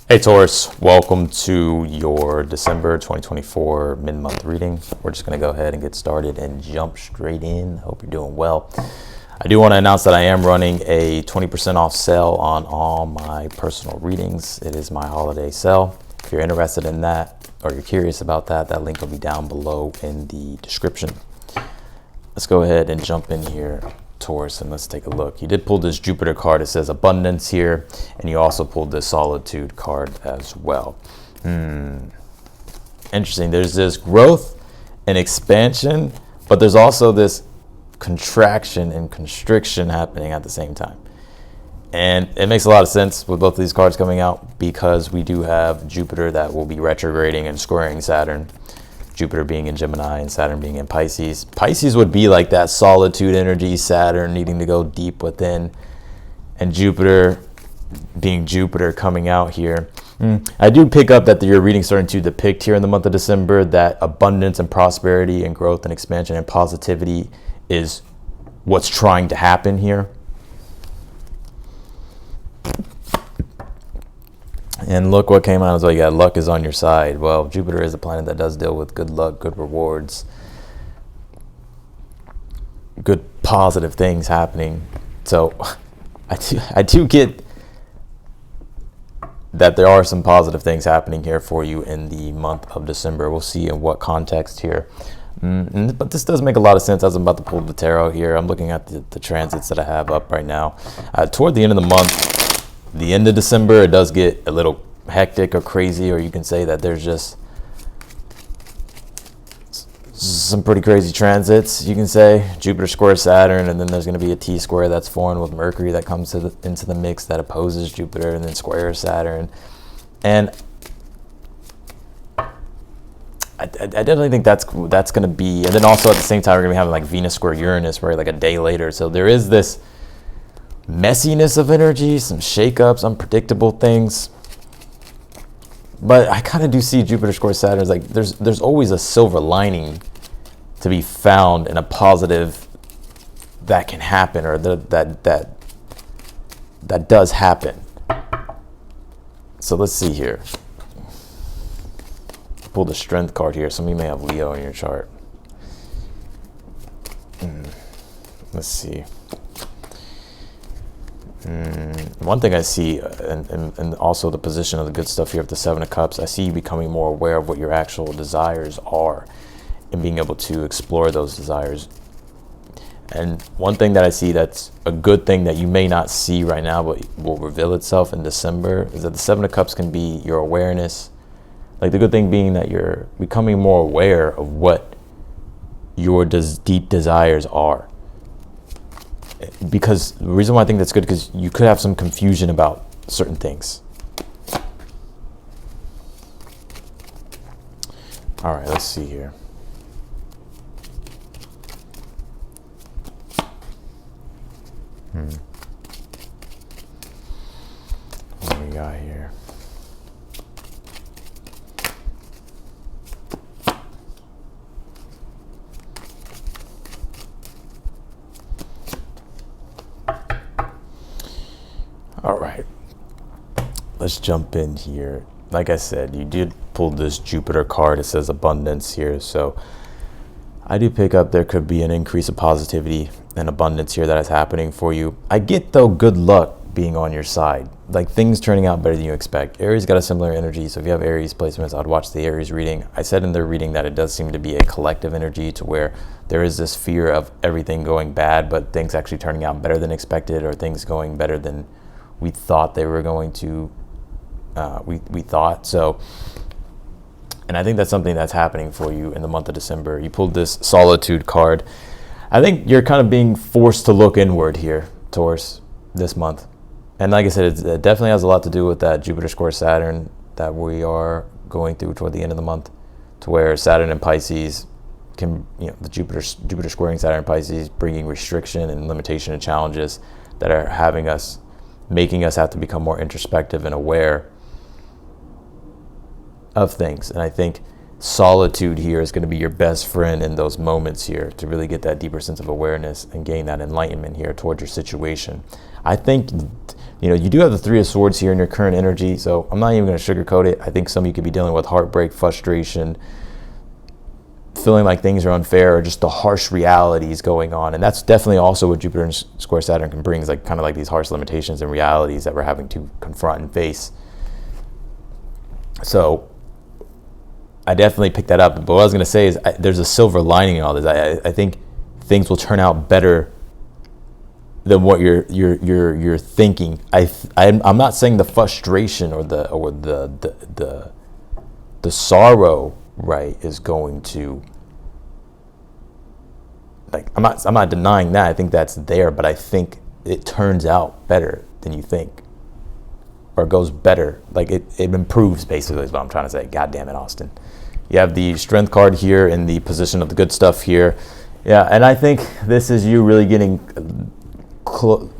Hey Taurus, welcome to your December 2024 mid-month reading. We're just going to go ahead and get started and jump straight in. Hope you're doing well. I do want to announce that I am running a 20% off sale on all my personal readings. It is my holiday sale. If you're interested in that or you're curious about that, that link will be down below in the description. Let's go ahead and jump in here, Taurus, and let's take a look. You did pull this Jupiter card. It says abundance here, and you also pulled this solitude card as well. Interesting. There's this growth and expansion, but there's also this contraction and constriction happening at the same time. And it makes a lot of sense with both of these cards coming out because we do have Jupiter that will be retrograding and squaring Saturn. Jupiter being in Gemini and Saturn being in Pisces. Pisces would be like that solitude energy, Saturn needing to go deep within, and Jupiter being Jupiter coming out here. I do pick up that your reading starting to depict here in the month of December that abundance and prosperity and growth and expansion and positivity is what's trying to happen here. And look what came out as well. You got luck is on your side. Well, Jupiter is a planet that does deal with good luck, good rewards, good positive things happening. So I do get that there are some positive things happening here for you in the month of December. We'll see in what context here. But this does make a lot of sense as I'm about to pull the tarot here. I'm looking at the transits that I have up right now. Toward the end of the month, the end of December, it does get a little hectic or crazy, or you can say that there's just some pretty crazy transits. You can say Jupiter squares Saturn, and then there's going to be a T-square that's formed with Mercury that comes into the mix that opposes Jupiter and then squares Saturn. And I definitely think that's going to be, and then also at the same time we're going to be having like Venus square Uranus, where like a day later. So there is this messiness of energy, some shakeups, unpredictable things. But I kind of do see Jupiter square Saturn as like there's always a silver lining to be found in a positive that can happen, or that does happen. So let's see here. Pull the Strength card here. Some of you may have Leo in your chart. Let's see. One thing I see, and also the position of the good stuff here of the Seven of Cups, I see you becoming more aware of what your actual desires are and being able to explore those desires. And one thing that I see that's a good thing that you may not see right now but will reveal itself in December is that the Seven of Cups can be your awareness. Like the good thing being that you're becoming more aware of what your deep desires are. Because the reason why I think that's good, because you could have some confusion about certain things. All right, let's see here. What do we got here? All right, let's jump in here. Like I said, you did pull this Jupiter card. It says abundance here. So I do pick up there could be an increase of positivity and abundance here that is happening for you. I get, though, good luck being on your side. Like things turning out better than you expect. Aries got a similar energy. So if you have Aries placements, I'd watch the Aries reading. I said in their reading that it does seem to be a collective energy to where there is this fear of everything going bad, but things actually turning out better than expected, or things going better than we thought they were going to, we thought. So, and I think that's something that's happening for you in the month of December. You pulled this Solitude card. I think you're kind of being forced to look inward here, Taurus, this month. And like I said, it definitely has a lot to do with that Jupiter square Saturn that we are going through toward the end of the month, to where Saturn and Pisces can, the Jupiter squaring Saturn and Pisces, bringing restriction and limitation and challenges that are making us have to become more introspective and aware of things. And I think solitude here is going to be your best friend in those moments here to really get that deeper sense of awareness and gain that enlightenment here towards your situation. I think You do have the Three of Swords here in your current energy, so I'm not even going to sugarcoat it. I think some of you could be dealing with heartbreak, frustration, feeling like things are unfair, or just the harsh realities going on. And that's definitely also what Jupiter square Saturn can bring, is like kind of like these harsh limitations and realities that we're having to confront and face. So I definitely picked that up. But what I was going to say is there's a silver lining in all this. I think things will turn out better than what you're thinking. I'm not saying the frustration or the sorrow, right, is going to, like, I'm not denying that. I think that's there, but I think it turns out better than you think, or goes better. Like it improves, basically, is what I'm trying to say. God damn it, Austin. You have the Strength card here in the position of the good stuff here. Yeah, and I think this is you really getting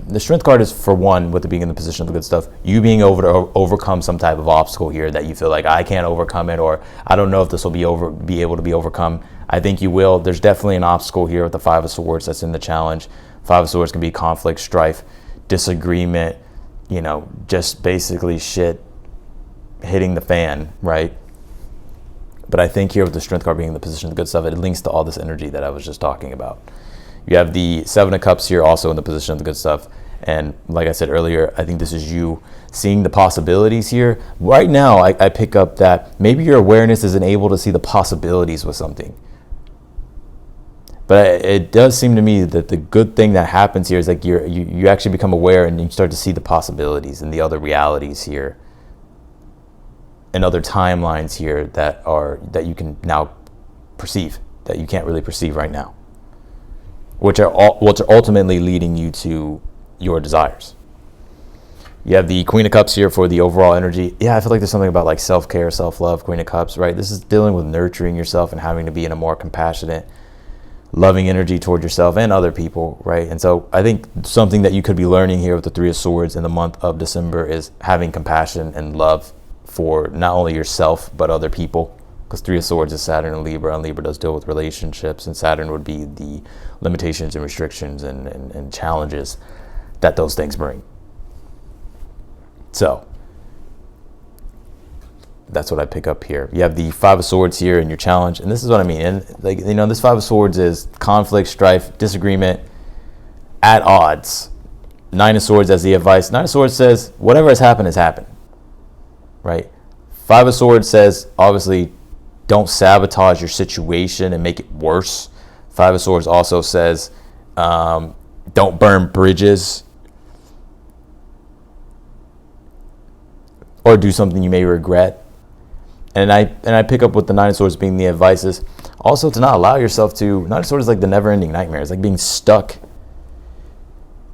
the Strength card is, for one, with it being in the position of the good stuff, you being able to overcome some type of obstacle here that you feel like, I can't overcome it, or I don't know if this will be able to be overcome. I think you will. There's definitely an obstacle here with the Five of Swords that's in the challenge. Five of Swords can be conflict, strife, disagreement, just basically shit hitting the fan, right? But I think here with the Strength card being in the position of the good stuff, it links to all this energy that I was just talking about. You have the Seven of Cups here also in the position of the good stuff. And like I said earlier, I think this is you seeing the possibilities here. Right now, I pick up that maybe your awareness isn't able to see the possibilities with something. But it does seem to me that the good thing that happens here is like you actually become aware, and you start to see the possibilities and the other realities here and other timelines here that you can now perceive, that you can't really perceive right now, which are ultimately leading you to your desires. You have the Queen of Cups here for the overall energy. Yeah, I feel like there's something about like self-care, self-love, Queen of Cups, right? This is dealing with nurturing yourself and having to be in a more compassionate, loving energy toward yourself and other people, right? And so I think something that you could be learning here with the Three of Swords in the month of December is having compassion and love for not only yourself, but other people. Because Three of Swords is Saturn and Libra does deal with relationships, and Saturn would be the limitations and restrictions and challenges that those things bring. So that's what I pick up here. You have the Five of Swords here in your challenge, and this is what I mean. And this Five of Swords is conflict, strife, disagreement, at odds. Nine of Swords as the advice. Nine of Swords says whatever has happened, right? Five of Swords says, obviously, don't sabotage your situation and make it worse. Five of Swords also says, don't burn bridges or do something you may regret. And I pick up with the Nine of Swords being the advices. Also, to not allow yourself to, Nine of Swords is like the never-ending nightmare. It's like being stuck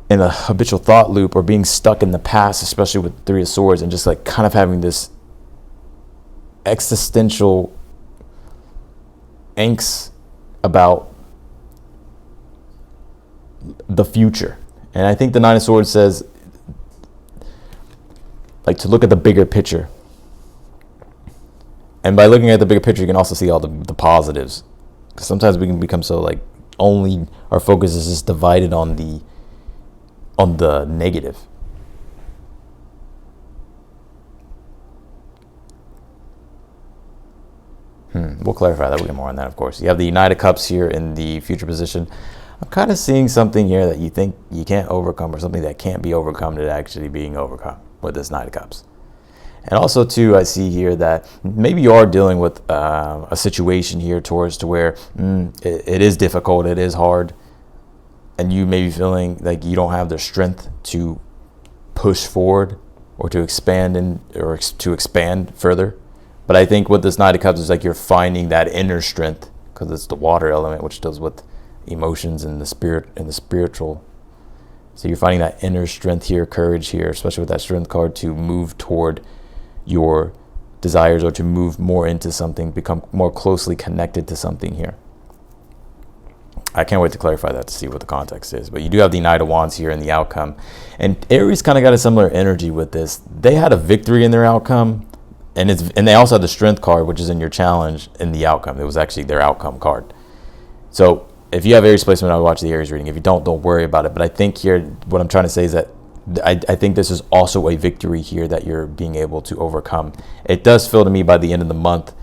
in a habitual thought loop, or being stuck in the past, especially with Three of Swords, and just like kind of having this existential angst about the future. And I think the Nine of Swords says, like, to look at the bigger picture. And by looking at the bigger picture, you can also see all the positives. Because sometimes we can become so like only our focus is just divided on the negative. We'll clarify that. We'll get more on that, of course. You have the Knight of Cups here in the future position. I'm kind of seeing something here that you think you can't overcome, or something that can't be overcome, that actually being overcome with this Knight of Cups. And also, too, I see here that maybe you are dealing with a situation here, Taurus, to where it is difficult, it is hard, and you may be feeling like you don't have the strength to push forward or to expand or to expand further. But I think with this Knight of Cups is like you're finding that inner strength, because it's the water element, which deals with emotions and the spirit and the spiritual. So you're finding that inner strength here, courage here, especially with that Strength card, to move toward your desires, or to move more into something, become more closely connected to something here. I can't wait to clarify that, to see what the context is. But you do have the Knight of Wands here in the outcome. And Aries kind of got a similar energy with this. They had a victory in their outcome, and they also had the Strength card, which is in your challenge, in the outcome. It was actually their outcome card. So if you have Aries placement, I would watch the Aries reading. If you don't worry about it. But I think here, what I'm trying to say is that I think this is also a victory here that you're being able to overcome. It does feel to me by the end of the month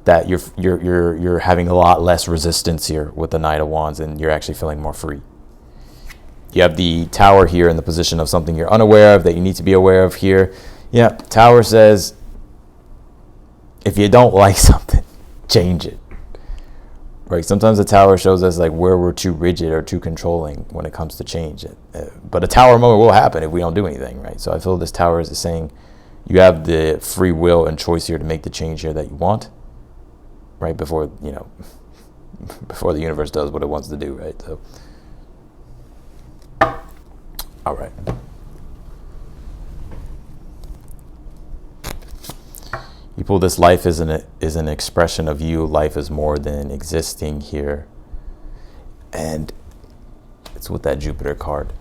that you're having a lot less resistance here with the Knight of Wands, and you're actually feeling more free. You have the Tower here in the position of something you're unaware of that you need to be aware of here. Yeah, Tower says, if you don't like something, change it. Right? Sometimes the Tower shows us like where we're too rigid or too controlling when it comes to change. But a Tower moment will happen if we don't do anything, right? So I feel this Tower is saying you have the free will and choice here to make the change here that you want, right? Before the universe does what it wants to do, right? So, all right. You pull this, life is an expression of you. Life is more than existing here. And it's with that Jupiter card.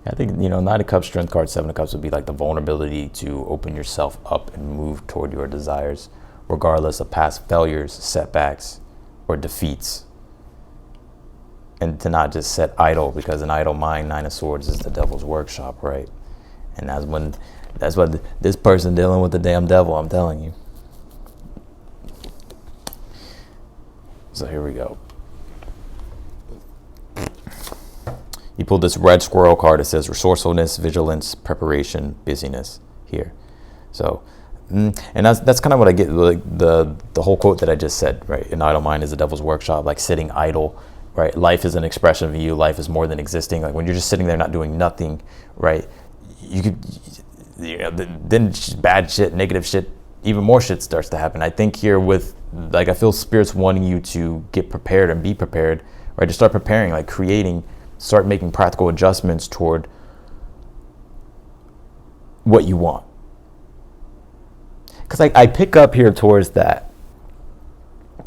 I think, Knight of Cups, Strength card, Seven of Cups would be like the vulnerability to open yourself up and move toward your desires, regardless of past failures, setbacks, or defeats. And to not just sit idle, because an idle mind, Nine of Swords, is the devil's workshop, right? And that's what this person dealing with the damn devil, I'm telling you. So here we go. You pulled this red squirrel card. It says resourcefulness, vigilance, preparation, busyness here. So, and that's kind of what I get, like the whole quote that I just said, right? An idle mind is the devil's workshop, like sitting idle, right? Life is an expression of you. Life is more than existing. Like when you're just sitting there not doing nothing, right? You could, then bad shit, negative shit, even more shit starts to happen. I think here with, like, I feel Spirit's wanting you to get prepared and be prepared, right? To start preparing, like creating, start making practical adjustments toward what you want. Because I pick up here towards that.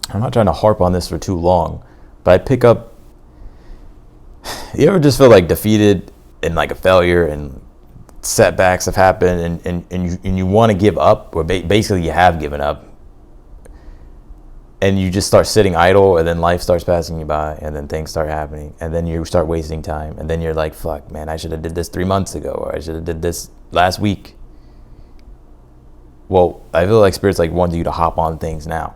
I'm not trying to harp on this for too long, but I pick up, you ever just feel like defeated and like a failure and setbacks have happened and you want to give up, or basically you have given up, and you just start sitting idle, and then life starts passing you by, and then things start happening, and then you start wasting time, and then you're like, fuck, man, I should have did this 3 months ago, or I should have did this last week. Well, I feel like Spirit's like wanting you to hop on things now,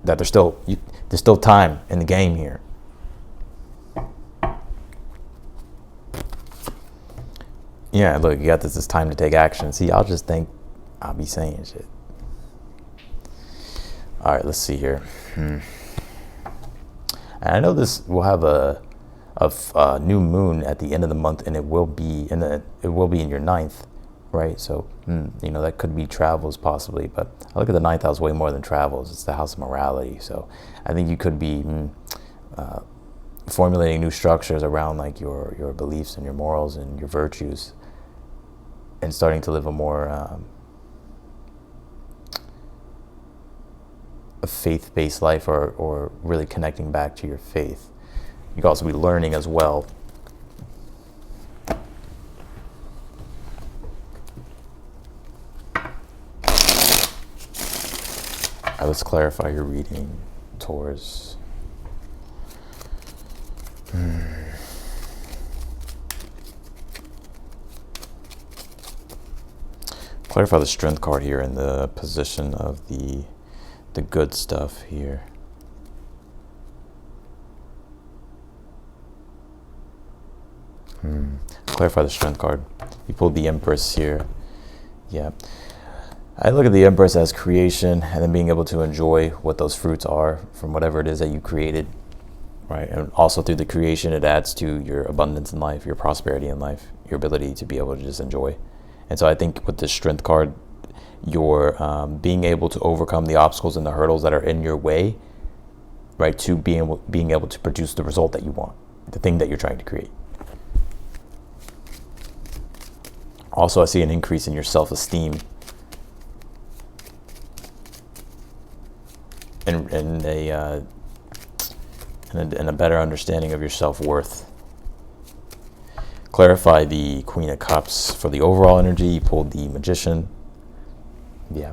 that there's still time in the game here. Yeah, look, you got this. It's time to take action. See, I'll just think I'll be saying shit. All right, let's see here. And I know this will have a new moon at the end of the month, and it will be in your ninth, right? So that could be travels possibly, but I look at the ninth house way more than travels. It's the house of morality. So I think you could be formulating new structures around like your beliefs and your morals and your virtues, and starting to live a more a faith-based life, or really connecting back to your faith. You can also be learning as well. All right, let's clarify your reading, Taurus. Clarify the Strength card here in the position of the good stuff here. Clarify the Strength card. You pulled the Empress here. Yeah. I look at the Empress as creation, and then being able to enjoy what those fruits are from whatever it is that you created, right? And also through the creation, it adds to your abundance in life, your prosperity in life, your ability to be able to just enjoy. And so I think with the Strength card, you're being able to overcome the obstacles and the hurdles that are in your way, right, to being able to produce the result that you want, the thing that you're trying to create. Also, I see an increase in your self-esteem and a better understanding of your self-worth. Clarify the Queen of Cups. For the overall energy, you pulled the Magician. Yeah.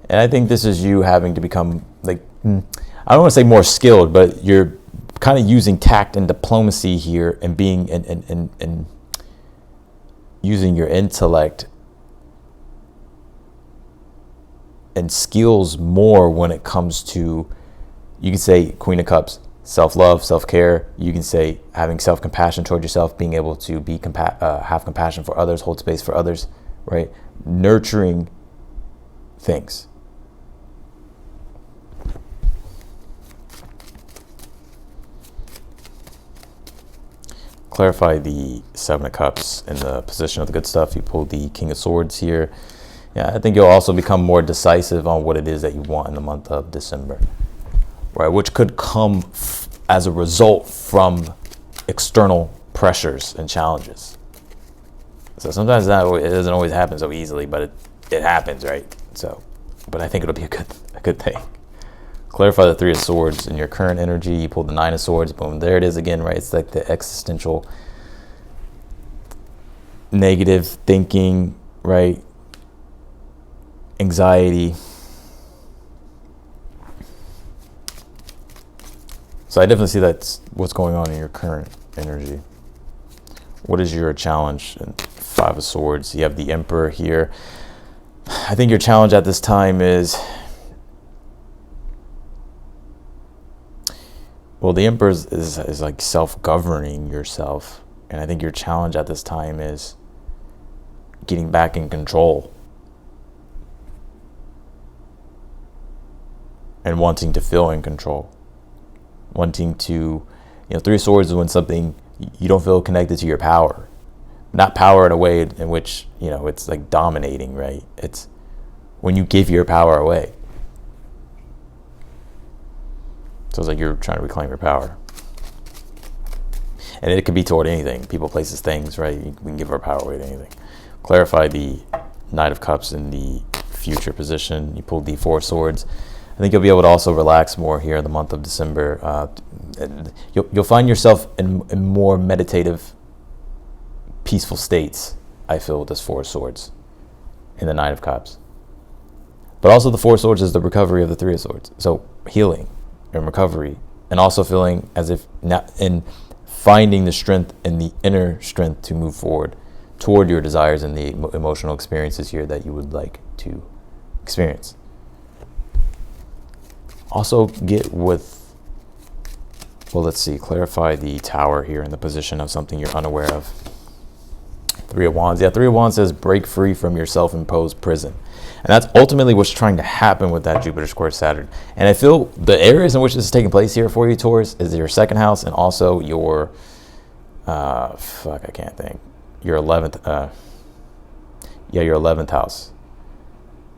And I think this is you having to become like, I don't want to say more skilled, but you're kind of using tact and diplomacy here and being and using your intellect and skills more when it comes to, you can say Queen of Cups, self-love, self-care. You can say having self-compassion toward yourself, being able to have compassion for others, hold space for others, right? Nurturing things. Clarify the Seven of Cups in the position of the good stuff. You pulled the King of Swords here. Yeah, I think you'll also become more decisive on what it is that you want in the month of December, right? Which could come as a result from external pressures and challenges. So sometimes it doesn't always happen so easily, but it happens, right? So, but I think it'll be a good thing. Clarify the Three of Swords in your current energy. You pulled the Nine of Swords. Boom, there it is again, right? It's like the existential negative thinking, right? Anxiety. So I definitely see that's what's going on in your current energy. What is your challenge? Five of Swords. You have the Emperor here. I think your challenge at this time is, well, the Emperor is like self-governing yourself. And I think your challenge at this time is getting back in control and wanting to feel in control. Wanting to, Three of Swords is when something, you don't feel connected to your power. Not power in a way in which, it's like dominating, right? It's when you give your power away. So it's like you're trying to reclaim your power. And it could be toward anything. People, places, things, right? We can give our power away to anything. Clarify the Knight of Cups in the future position. You pulled the Four of Swords. I think you'll be able to also relax more here in the month of December. You'll find yourself in more meditative, peaceful states, I feel, with this Four of Swords in the Knight of Cups. But also the Four of Swords is the recovery of the Three of Swords. So healing and recovery, and also feeling as if in finding the strength and the inner strength to move forward toward your desires and the emotional experiences here that you would like to experience. Also get with, well, let's see, clarify the Tower here in the position of something you're unaware of. Three of Wands. Yeah, Three of Wands says break free from your self-imposed prison. And that's ultimately what's trying to happen with that Jupiter square Saturn. And I feel the areas in which this is taking place here for you, Taurus, is your second house and also your, I can't think. Your 11th, your 11th house.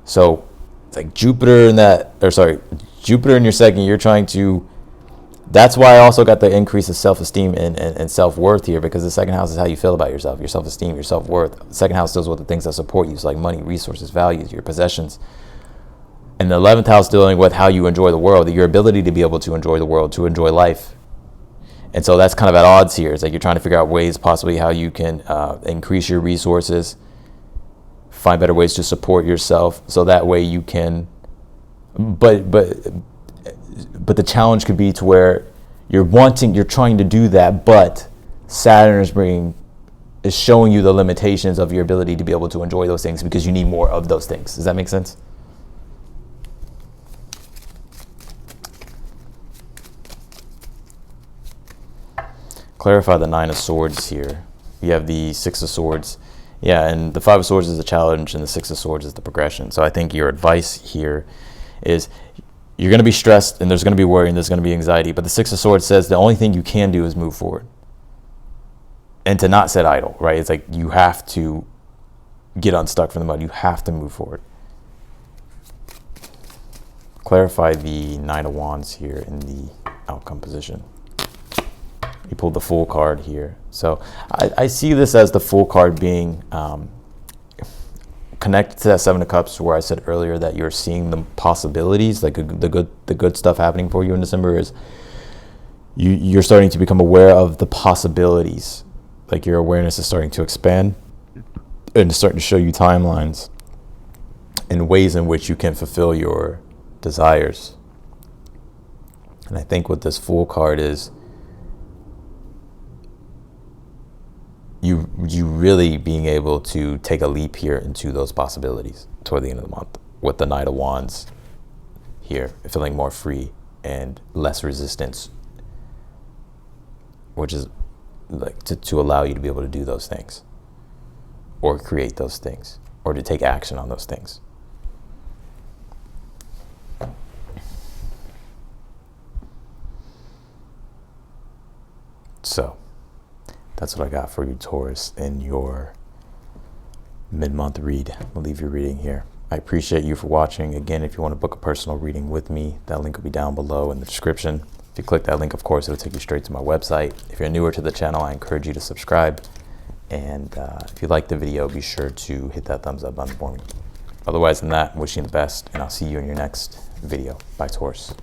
So it's like Jupiter in your second, you're trying to, that's why I also got the increase of self-esteem and self-worth here, because the second house is how you feel about yourself, your self-esteem, your self-worth. The second house deals with the things that support you, so like money, resources, values, your possessions. And the 11th house dealing with how you enjoy the world, your ability to be able to enjoy the world, to enjoy life. And so that's kind of at odds here. It's like you're trying to figure out ways possibly how you can increase your resources, find better ways to support yourself, so that way you can, but the challenge could be to where you're trying to do that, but Saturn is showing you the limitations of your ability to be able to enjoy those things because you need more of those things. Does that make sense? Clarify the Nine of Swords here. You have the Six of Swords. Yeah, and the Five of Swords is the challenge and the Six of Swords is the progression. So I think your advice here is you're going to be stressed and there's going to be worry and there's going to be anxiety. But the Six of Swords says the only thing you can do is move forward and to not sit idle, right? It's like you have to get unstuck from the mud. You have to move forward. Clarify the Nine of Wands here in the outcome position. You pulled the Fool card here. So I see this as the Fool card being connected to that Seven of Cups, where I said earlier that you're seeing the possibilities, like the good stuff happening for you in December is you're starting to become aware of the possibilities. Like your awareness is starting to expand and it's starting to show you timelines in ways in which you can fulfill your desires. And I think what this Fool card is, you really being able to take a leap here into those possibilities toward the end of the month, with the Knight of Wands here, feeling more free and less resistance, which is like to allow you to be able to do those things, or create those things, or to take action on those things. So that's what I got for you, Taurus, in your mid-month read. I'll leave your reading here. I appreciate you for watching. Again, if you want to book a personal reading with me, that link will be down below in the description. If you click that link, of course, it'll take you straight to my website. If you're newer to the channel, I encourage you to subscribe. And if you like the video, be sure to hit that thumbs up button for me. Otherwise than that, I'm wishing you the best, and I'll see you in your next video. Bye, Taurus.